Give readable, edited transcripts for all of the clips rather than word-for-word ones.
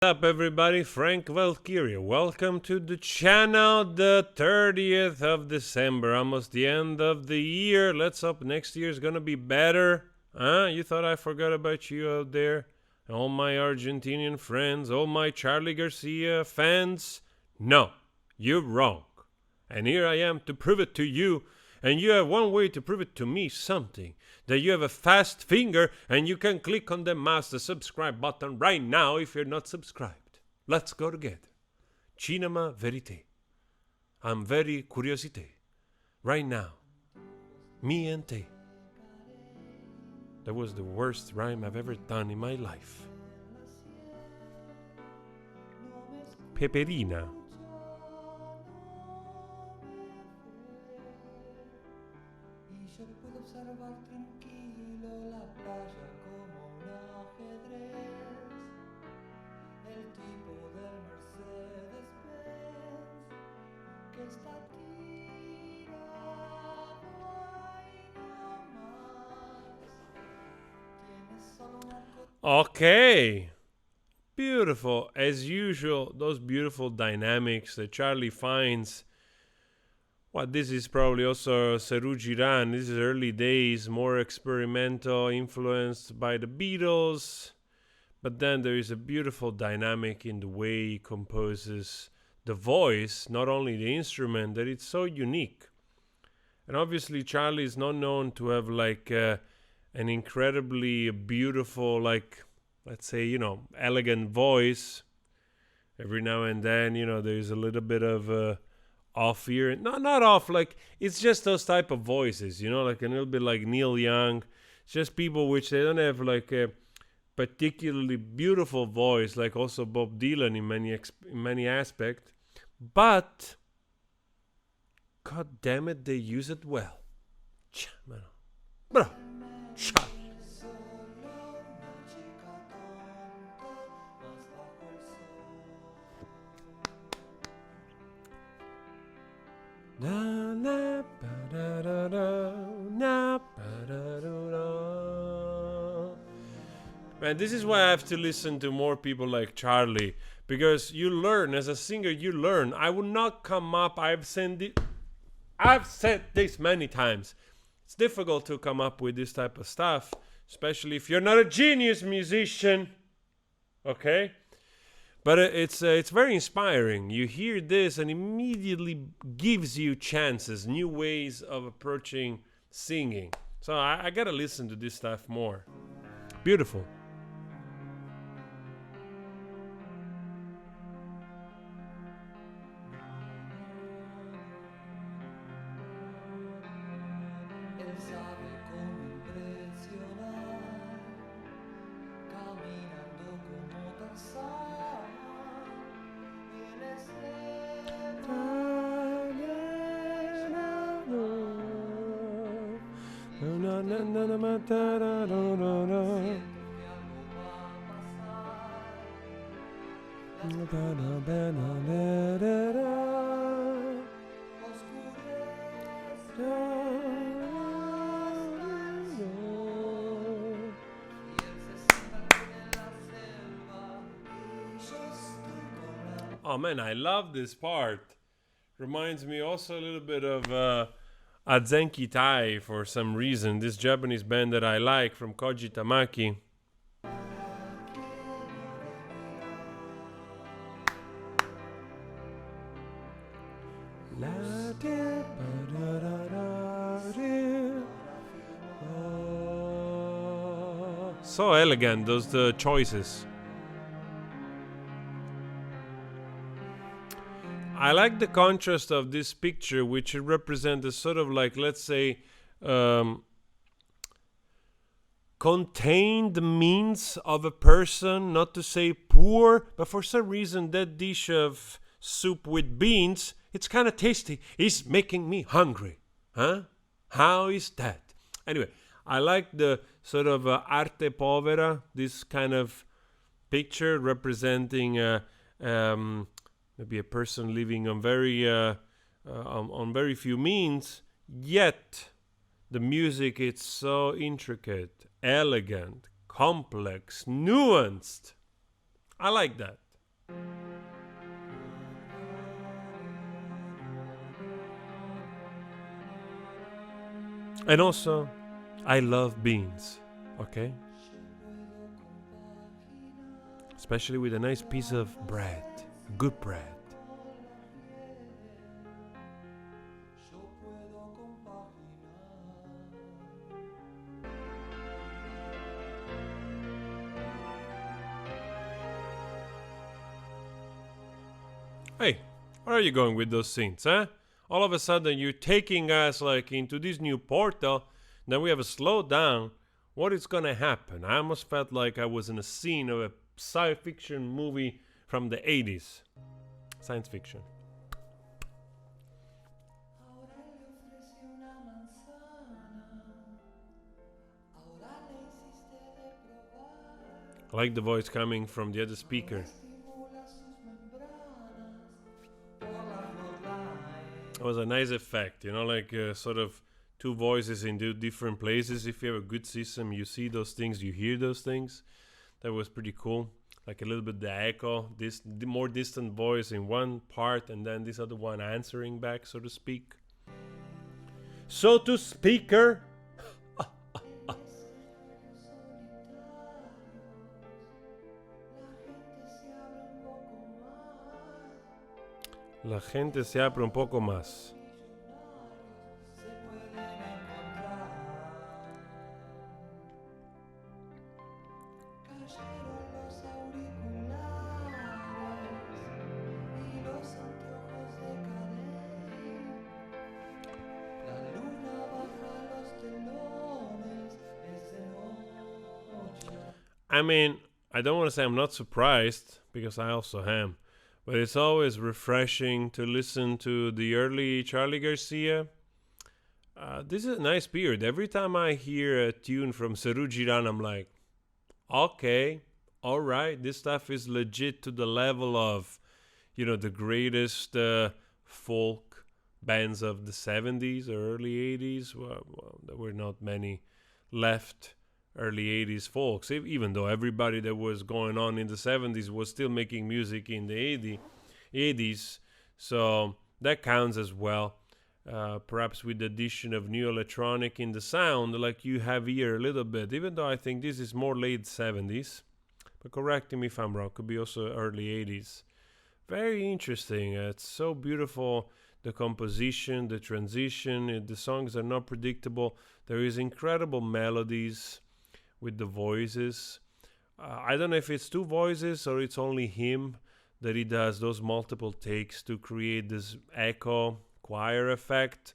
What's up, everybody? Frank Valkyria. Welcome to the channel. The 30th of December, almost the end of the year. Let's hope next year is gonna be better. You thought I forgot about you out there? All my Argentinian friends, all my Charlie Garcia fans? No, you're wrong. And here I am to prove it to you. And you have one way to prove it to me, something. That you have a fast finger and you can click on the mouse, the subscribe button right now if you're not subscribed. Let's go together. Cinema verite. I'm very curiosity. Right now. Me and te. That was the worst rhyme I've ever done in my life. Peperina. Yo puedo observar tranquilo la playa como un ajedrez. El tipo del Mercedes-Benz que está tirado ahí nomás. Tiene solo una Okay. Beautiful. As usual, those beautiful dynamics that Charlie finds. This is probably also Serú Girán. This is early days, more experimental, influenced by the Beatles. But then there is a beautiful dynamic in the way he composes the voice, not only the instrument, that it's so unique. And obviously Charlie is not known to have an incredibly beautiful, let's say, elegant voice. Every now and then, there's a little bit of off here. Not off, it's just those type of voices, like a little bit like Neil Young. It's just people which they don't have a particularly beautiful voice, like also Bob Dylan in many aspects. But god damn it, they use it well. Bro, Charlie. Man, this is why I have to listen to more people like Charlie, because you learn as a singer. I would not come up. I've said this many times. It's difficult to come up with this type of stuff, especially if you're not a genius musician. Okay. But it's very inspiring. You hear this and immediately gives you chances, new ways of approaching singing. So I gotta listen to this stuff more. Beautiful. Él sabe cómo impresionar, caminando como Tarzán. Él es Oh man, I love this part. Reminds me also a little bit of Azenki Tai for some reason. This Japanese band that I like from Koji Tamaki. So elegant, those the choices. I like the contrast of this picture, which represents a sort of let's say, contained means of a person, not to say poor, but for some reason that dish of soup with beans, it's kind of tasty. It's making me hungry. Huh? How is that? Anyway, I like the sort of arte povera, this kind of picture representing maybe a person living on very few means, yet the music is so intricate, elegant, complex, nuanced. I like that. And also, I love beans, okay? Especially with a nice piece of bread, good bread. yo puedo compaginar. Hey, where are you going with those synths, huh? All of a sudden, you're taking us like into this new portal. Then we have a slow down. What is gonna happen? I almost felt like I was in a scene of a science fiction movie from the 80s. Science fiction. Ahora le ofrecí una manzana, ahora le insiste de probar. I like the voice coming from the other speaker. Estimula sus membranas por la hotline. It was a nice effect, like sort of two voices in different places. If you have a good system, you see those things, you hear those things. That was pretty cool. Like a little bit the echo, the more distant voice in one part, and then this other one answering back, so to speak. So to speaker. La gente se abre un poco más. La gente se abre un poco más. Se pueden encontrar. Cayeron los auriculares y los anteojos de Cadet. La luna baja los telones, es de noche. I mean, I don't want to say I'm not surprised, because I also am. But it's always refreshing to listen to the early Charlie Garcia. This is a nice period. Every time I hear a tune from Seru Girán, I'm like, okay, all right, this stuff is legit to the level of, the greatest folk bands of the 70s or early 80s. Well, there were not many left early 80s folks, even though everybody that was going on in the 70s was still making music in the 80s. So that counts as well. Perhaps with the addition of new electronic in the sound, like you have here a little bit, even though I think this is more late 70s. But correct me if I'm wrong, could be also early 80s. Very interesting. It's so beautiful. The composition, the transition, the songs are not predictable. There is incredible melodies with the voices. I don't know if it's two voices or it's only him that he does those multiple takes to create this echo choir effect,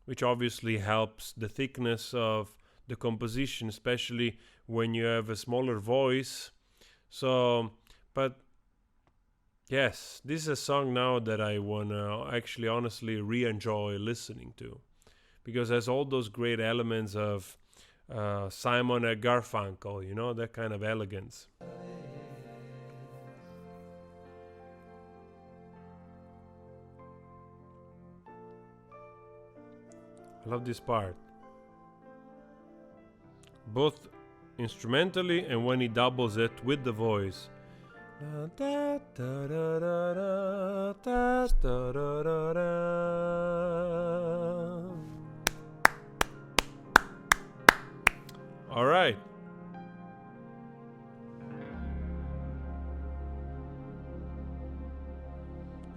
which obviously helps the thickness of the composition, especially when you have a smaller voice. So, but yes, this is a song now that I want to actually honestly re-enjoy listening to, because it has all those great elements of Simon and Garfunkel, that kind of elegance. I love this part, both instrumentally and when he doubles it with the voice. All right.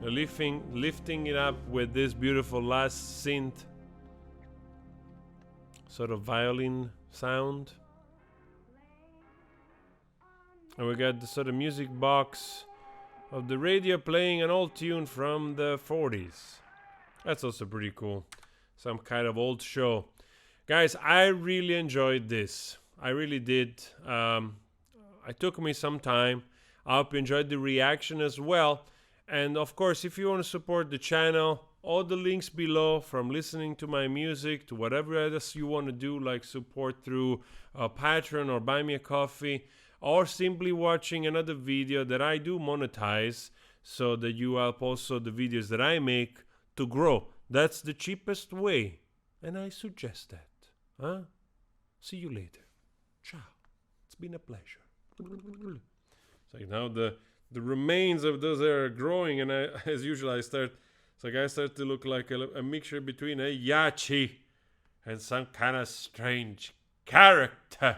Lifting it up with this beautiful last synth, sort of violin sound. And we got the sort of music box of the radio playing an old tune from the 40s. That's also pretty cool. Some kind of old show. Guys, I really enjoyed this. I really did. It took me some time. I hope you enjoyed the reaction as well. And of course, if you want to support the channel, all the links below, from listening to my music to whatever else you want to do, like support through Patreon or Buy Me a Coffee, or simply watching another video that I do monetize, so that you help also the videos that I make to grow. That's the cheapest way, and I suggest that. Huh? See you later. Ciao. It's been a pleasure. It's like now the remains of those are growing, and as usual I start to look like a mixture between a yachi and some kind of strange character.